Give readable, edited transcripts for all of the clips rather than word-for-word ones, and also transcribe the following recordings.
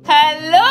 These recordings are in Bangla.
हेलो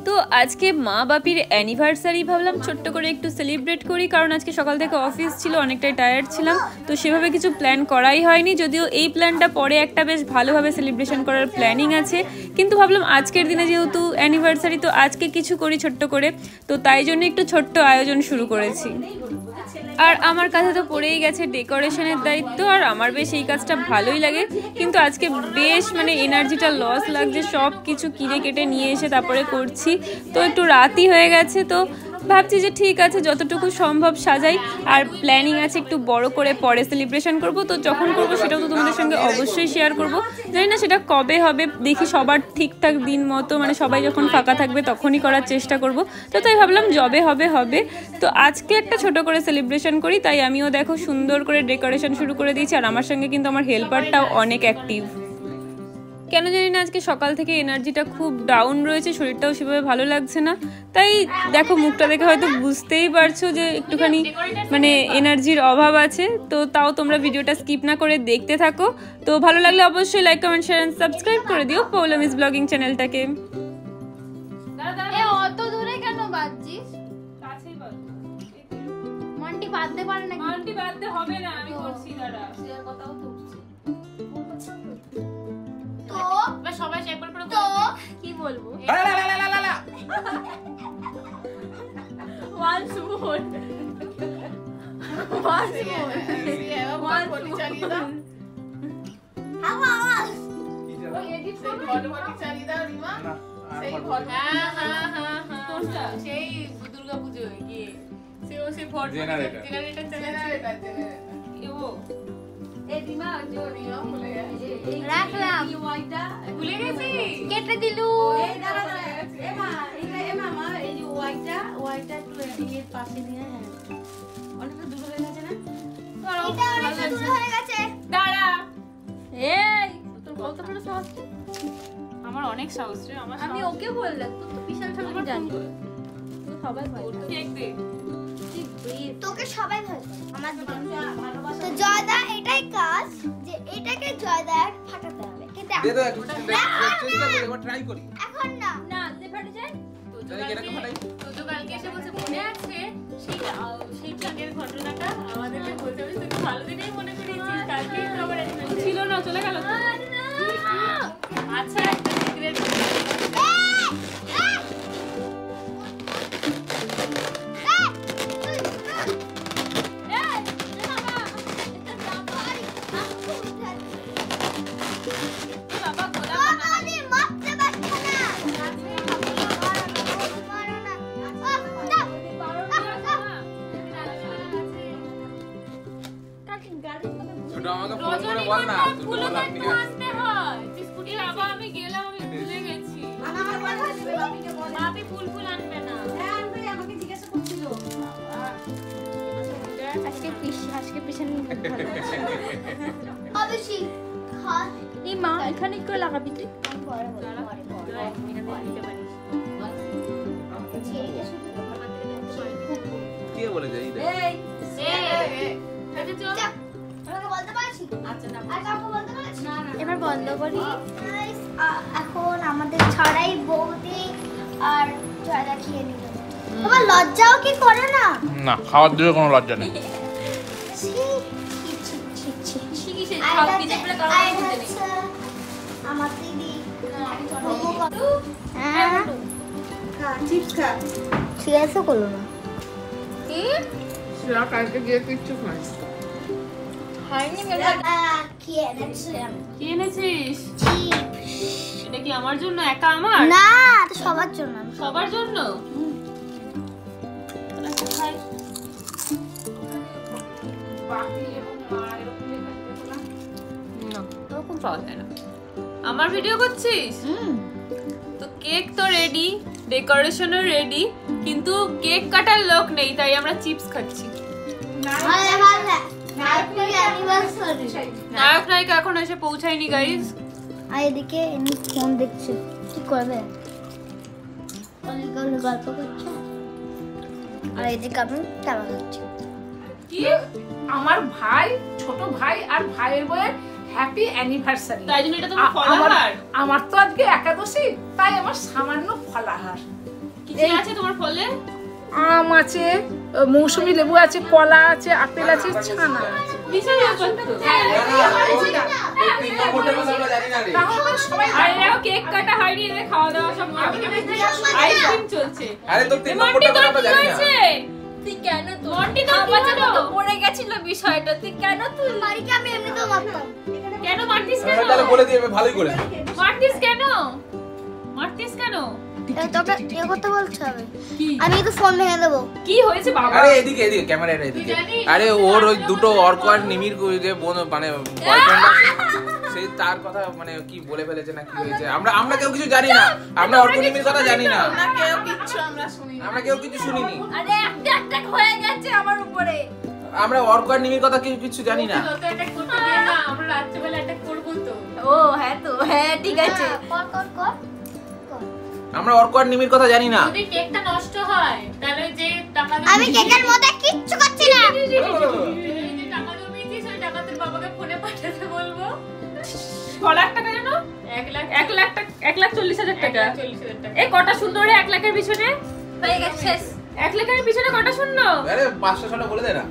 तो आज के माँ बापिर অ্যানিভার্সারি ভাবলাম ছোট্ট করে একটু সেলিব্রেট করি, কারণ আজকে সকাল থেকে অফিস ছিল, অনেকটাই টায়ার্ড ছিলাম, তো সেভাবে কিছু প্ল্যান করাই হয়নি। যদিও এই প্ল্যানটা পরে একটা বেশ ভালোভাবে সেলিব্রেশন করার প্ল্যানিং আছে, কিন্তু ভাবলাম আজকের দিনে যেহেতু অ্যানিভার্সারি, তো আজকে কিছু করি ছোট্ট করে, তো তাই জন্য একটু ছোট্ট আয়োজন শুরু করেছি। আর আমার কাছে তো পড়েই গেছে ডেকোরেশনের দায়িত্ব, আর আমার বেশ এই কাজটা ভালোই লাগে, কিন্তু আজকে বেশ মানে এনার্জিটা লস লাগছে, সব কিছু কিনে কেটে নিয়ে এসে তারপরে করছি, তো একটু রাতই হয়ে গেছে। তো ভাবছি যে ঠিক আছে যতটুকু সম্ভব সাজাই, আর প্ল্যানিং আছে একটু বড় করে পরে সেলিব্রেশন করব, তো যখন করব সেটাও তো তোমাদের সঙ্গে অবশ্যই শেয়ার করব। জানি না সেটা কবে হবে, দেখি সবার ঠিকঠাক দিন মতো, মানে সবাই যখন ফাঁকা থাকবে তখনই করার চেষ্টা করব। তো তাই ভাবলাম যবে হবে হবে, তো আজকে একটা ছোট করে সেলিব্রেশন করি, তাই আমিও দেখো সুন্দর করে ডেকোরেশন শুরু করে দিয়েছি, আর আমার সঙ্গে কিন্তু আমার হেল্পারটাও অনেক অ্যাক্টিভ। কেন জানি না আজকে সকাল থেকে এনার্জিটা খুব ডাউন রয়েছে, শরীরটাও সেভাবে ভালো লাগছে না, তাই দেখো মুখটা দেখে হয়তো বুঝতেই পারছো যে একটুখানি মানে এনার্জির অভাব আছে। তো তাও তোমরা ভিডিওটা স্কিপ না করে দেখতে থাকো, তো ভালো লাগলে অবশ্যই like comment share and subscribe করে দিও পৌলমিস ব্লগিং চ্যানেলটাকে। অত দূরে কেন বাজছিস? কাছেই বাজছে। মান্টি বাঁধতে পারে না? মান্টি বাঁধতে হবে না, আমি করছি, দাঁড়া। শেয়ার কথাও তো তো সবাই শেয়ার করে তো কি বলবো? once more চালিয়ে দাও। আওয়াজ ওই এডিট করো, ফটোটি চালিয়ে দাও রিমা। সেই ফটো, হ্যাঁ কোনটা? সেই দুর্গাপূজায় গিয়ে সেই ফটো জেনারেটর চালাচ্ছে। ও এই রিমা যে রিমা ভুলে গেছে, রাখলাম ওইটা ভুলে গেছি, কেটে দিলু। এই দাঁড়া দাঁড়া, এমা মা এই যে ওইটা একটু এর পাশে নিয়ে, হ্যাঁ অনেকটা দূর হয়ে গেছে না? এটা অনেকটা দূর হয়ে গেছে, দাঁড়া। এই তোর বলতে পারো সাহস? আমার অনেক সাহস রে, আমি ওকে বললাম, তুই তো বিশাল ঠাকুর জানি, তুই সবাই ভয় পায়। দেখ দে তোকে সবাই ভয় করে, আমার তো জয়দা এটাই কাজ যে এটাকে জয়দা ফাটাতে হবে, কিন্তু দে দাও একটু চেষ্টা করি, একবার ট্রাই করি। এখন না না যে ফাটে যায় তো এটাকে ফাটাই। তো কালকে এসে বলছে মনে আছে সেই ট্রাকের ঘটনাটা, আমাদেরকে বলতে হবে, তুই ভালো দিনেই মনে করিয়েছিস, কালকে তো আবার ছিল না, চলে গেল তো। আচ্ছা একটা সিক্রেট ছোট আমাকে ফোন করে বল না, ফুলও তো একটু আনতে হয়। স্কুটি বাবা আমি গেলাম, আমি ভুলে গেছি। বাপি ফুল আনবে না, আমাকে জিজ্ঞাসা করছিল আজকে পিছনে অবশ্যই খাস। এই মা এখানে কি করে লাগাবি তুই? কে বলে যাই দে এবার বন্ধ করি। এখন আমাদের ছাড়াই বৌদি আর জয়দা খেয়ে নিল। তোমার লজ্জাও কি করে না? না, খাওয়ার দিকে কোনো লজ্জা নেই। আমার দিদি ঠিক আছে করলো না। কালকে গিয়ে কিচ্ছু খাই কি এনেছিস? এটা কি আমার জন্য একা? আমার না, সবার জন্য। সবার জন্য। ওরকম পাওয়া যায় না। আমার ভিডিও করছিস? তো কেক তো রেডি, ডেকোরেশনও রেডি, কিন্তু কেক কাটার লোক নেই, তাই আমরা চিপস খাচ্ছি। নায়ক নায়িকা এখন এসে পৌঁছায়নি গাইস। আর এদিকে এমনি ফোন দেখছে, কি করবে? গল্প করছে আর এদিকে আমি খেলা করছি। কি আমার ভাই, ছোট ভাই আর ভাইয়ের বউয়ের হ্যাপি অ্যানিভার্সারি, তাই জন্য এটা তোমার ফলাহার? আমার তো আজকে একাদশী, তাই আমার সামান্য ফলাহার। কি কি আছে তোমার ফলে? আম আছে, মৌসুমী লেবু আছে, কলা আছে, আপেল আছে, ছানা আছে। বিশাল ব্যাপার তো। তিন নম্বরটা কথা আমরা জানি না রে। তাহলে সবাই আর এরাও কেক কাটা হয়নি, এদের খাওয়া দাওয়া সব আইসক্রিম চলছে। আরে তো তিন নম্বরটা কথা আমরা জানি না। তুই কেন মন্টি তো বাচ্চাটা তো পড়ে গেছিল বিষয়টা, তুই কেন তুই বাড়িতে আমি এমনিতেও মারতাম। কেন মারতিস কেন? তাহলে বলে দিয়ে ভালোই করে। মারতিস কেন? মারতিস কেন? তোকে এ কথা বলতে হবে, কি আমি তো ফোন ভেঙে দেবো। কি হয়েছে বাবা? আরে এদিকে এদিকে ক্যামেরাটা এদিকে। আরে ওর ওই দুটো অর্ক আর নিমির যে বোন মানে বয়ফ্রেন্ড আছে, সেই তার কথা মানে কি বলে ফেলেছে না কি হয়েছে, আমরা কেউ কিছু জানি না। আমরা অর্ক নিমির কথা জানি না, কেউ কিচ্ছু আমরা শুনি না। আমরা কেউ কিছু শুনিনি। আরে একটা অ্যাটাক হয়ে গেছে আমার উপরে। আমরা অর্ক আর নিমির কথা কেউ কিছু জানি না। তো অ্যাটাক করতে দিয়ে না, আমরা রাত্রিবেলা অ্যাটাক করব তো। ও হ্যাঁ তো, হ্যাঁ ঠিক আছে। কর কর কর। আমরা অর্ক আর নিমির কথা জানি না। যদি কেকটা নষ্ট হয় তাহলে যে টাকা আমি কেকের মধ্যে কিচ্ছু করছি না। যে টাকা জমিয়েছিস ওই টাকা তোর বাবাকে ফোনে পাঠাতে বলবো। ক লাখ টাকা জানো? 1,40,000 টাকা। 40,000 টাকা। এই কটা সুন্দর রে 1 লাখের পিছনে হয়ে গেছে শেষ। 1 লাখের পিছনে কটা শূন্য আরে 500 বলে দে না।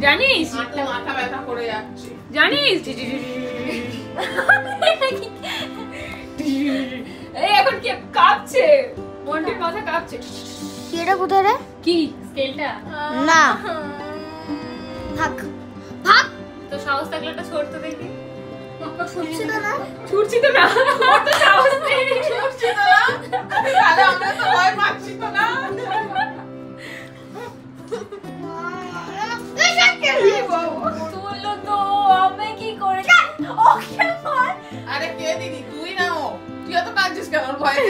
জানিস? মাথা ব্যথা করে যাচ্ছে। জানিস? এই এখন কি কাঁপছে, মন্টির মাথা কাঁপছে। কি এটা কোথায় রে? কি স্কেলটা? না ভাগ ভাগ। তো সাহস থাকলে একটা ছোট দেখি। ছুটছি তো না। ছুটছি তো না, ওর তো সাহস নেই। ছুটছি তো না, তাহলে আমরা তো ভয় পাচ্ছি তো না। তুললো তো, আমি কি করে? ওকে মার। আরে কে দিদি, তুই না ও? তুইও তো কাঁদছিস কেন ওর ভয়ে?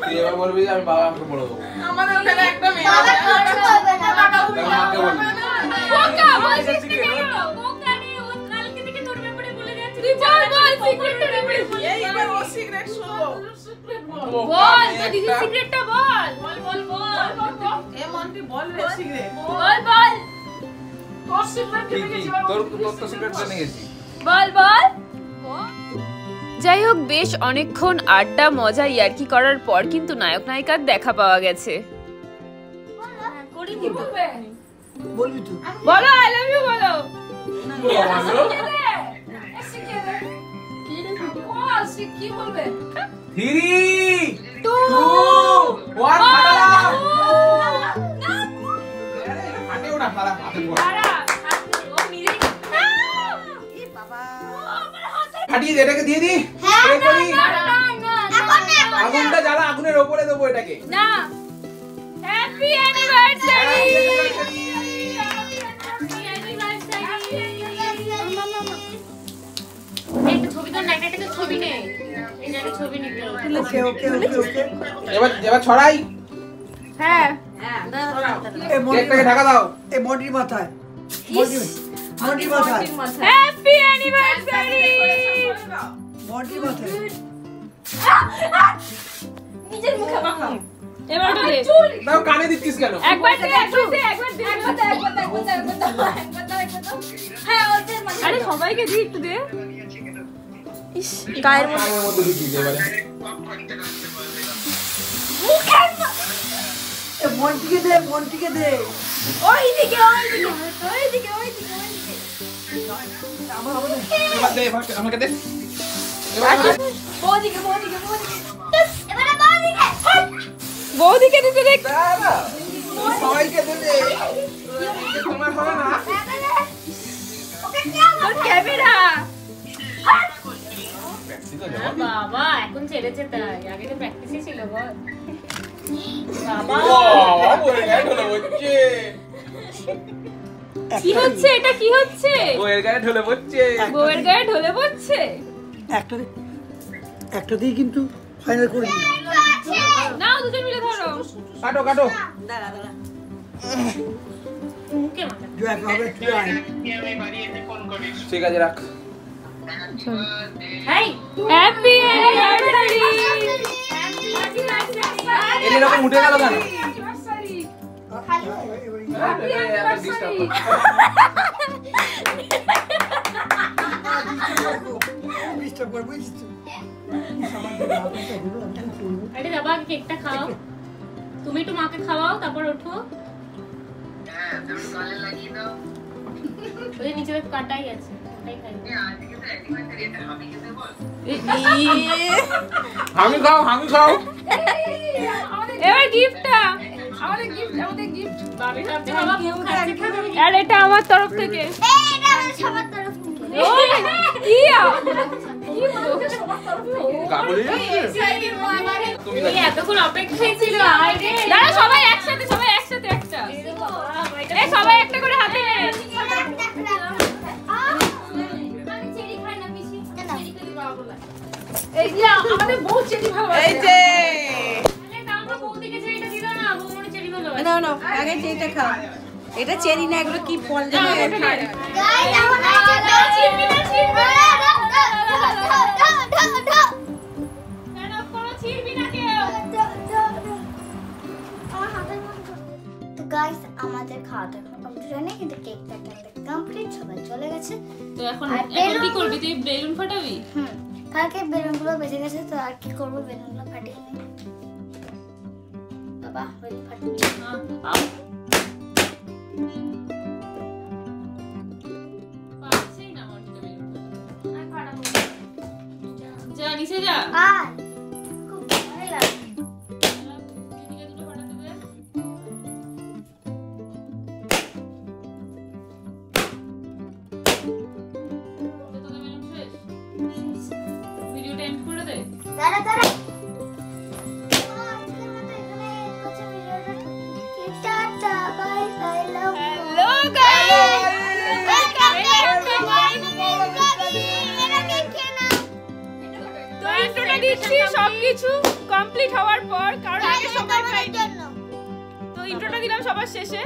তুই এবার বলবি যে আমি বাবা আমাকে বলে দেবো। আমাদের ওখানে একটা মেয়ে বাবা আছে, কিচ্ছু করবে না। টাকা তাহলে মাকে বলবি। বোকা বলছিস তুই কেন? বোকা রে, ও কালকে থেকে তোর ব্যাপারে বলে যাচ্ছে। তুই বল সিক্রেটটা ব্যাপারে বল। এইবার ও সিগারেট শুনবো। বল তো দিদি সিক্রেটটা বল। বল বল বল। এ মন্টি বল রে সিগারেট। বল তোর সিগারেট কি খেতে কি গেছি তোর তো সিগারেট জেনে গেছি। বল। যাই হোক, বেশ অনেকক্ষণ আড্ডা মজা ইয়ার্কি করার পর কিন্তু নায়ক নায়িকার দেখা পাওয়া গেছে। বলবি তো বলো আই লাভ ইউ বলো। কি বলবে? 3 2 1 ফাটে ওটা সারা হাতে পড়ে ফাটিয়ে এটাকে দিয়ে দি। স্প্রে করি। আগুনটা জ্বালা, আগুনের উপরে দেবো এটাকে। না, হ্যাপি অ্যানিভার্সারি। একটা ছবি তো না, একটা ছবি নেই। এটা একটা ছবি নিতে হবে। ওকে ওকে ওকে ওকে এবার ছড়াই। হ্যাঁ, এই কেকটাকে ঢাকা দাও। এই মন্টির মাথায় মন্টির মাথায় হ্যাপি অ্যানিভার্সারি। মন্টির মাথায় নিজের মুখে মাখা। এবার ওটা দে। দাও, কানে দিচ্ছিস কেন? একবার দে। হ্যাঁ ওদের মানে আরে সবাইকে দি, একটু দে। ইস, গায়ের কানের মধ্যে ঢুকিয়ে দে এবারে। এ মন্টিকে দে ওইদিকে আমার এবার দে, এবার আমাকে দে। এবার আমাকে দে। ওইদিকে এবারে ওইদিকে বৌদিকে দিতে দেখ। দাঁড়া, তুই সবাইকে দে দে। তোমার হবে না। ওকে কি তোর ক্যামেরা। প্র্যাকটিস তো যাবো। বাবা এখন ছেড়েছে তাই, আগে তো প্র্যাকটিসই ছিল বল। বাবা বাবা, বউয়ের গায়ে ঢলে পড়ছে। কি হচ্ছে এটা? কি হচ্ছে? বউয়ের গায়ে ঢলে পড়ছে। বউয়ের গায়ে ঢলে পড়ছে। একটা দিয়ে কিন্তু ফাইনাল করে দিই। নাও দুজন মিলে ধরো। কাটো কাটো। দাঁড়া দাঁড়া জয় হবে তুই আয়। ঠিক আছে রাখ। হেই হ্যাপি অ্যানিভার্সারি। এরকম উঠে গেল কেন? খালি হয়ে ডিস্টার্ব ডিস্টার্ব করবো বুঝছিস তো? আরে বাবা কেকটা খাও তুমি একটু মাকে খাওয়াও তারপর ওঠো ওই নিচে কাটাই আছে ওটাই খাই হামি খাও হামি খাও। এবার গিফটটা। আমাদের গিফট বাবি ভাবছে বাবা কেউ খাচ্ছে আর এটা আমার তরফ থেকে। এটা আমাদের সবার তরফ থেকে। কি গাবলি তুমি এই এতক্ষণ অপেক্ষায় ছিল আরে দাঁড়া সবাই একসাথে একটা। এই সবাই একটা করে হাতে নে। এই যে আমাদের বউ চেরি ভালো এই যে তারপর বৌদিকে চেরিটা দিল না বৌমনি চেরি ভালো না না আগে চেরিটা খাও এটা চেরি না এগুলো কি ফল জানো গাইস আমরা চিনবি না তো গাইস আমাদের খাওয়া দাওয়া কমপ্লিট হয়নি কিন্তু কেকটা কমপ্লিট সবাই চলে গেছে। তো এখন আর এখন কি করবি তুই বেলুন ফাটাবি কালকে বেলুনগুলো বেঁচে গেছে তো আর কি করবো বেলুনগুলো ফাটিয়ে নিই। বাবা বেলুন ফাটিয়ে যা নিচে যা আর খুব ভালো লাগে। দিদিকে দুটো ফাটাতে দে তোদের বেলুন শেষ ভিডিওটা এন্ড করে দে দাঁড়া দাঁড়া আজকের মতো এখানে হচ্ছে ভিডিওটা। টাটা বাই বাই লাভ হ্যালো গাইস। তো ইন্ট্রোটা দিচ্ছি সবকিছু কমপ্লিট হওয়ার পর, কারণ আগে সবাই পাইনি। তো ইন্ট্রোটা দিলাম সবার শেষে।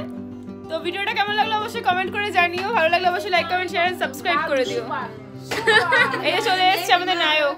তো ভিডিওটা কেমন লাগলো অবশ্যই কমেন্ট করে জানিও। ভালো লাগলে অবশ্যই like comment share and subscribe করে দিও। এই যে চলে এসেছে আমাদের নায়ক।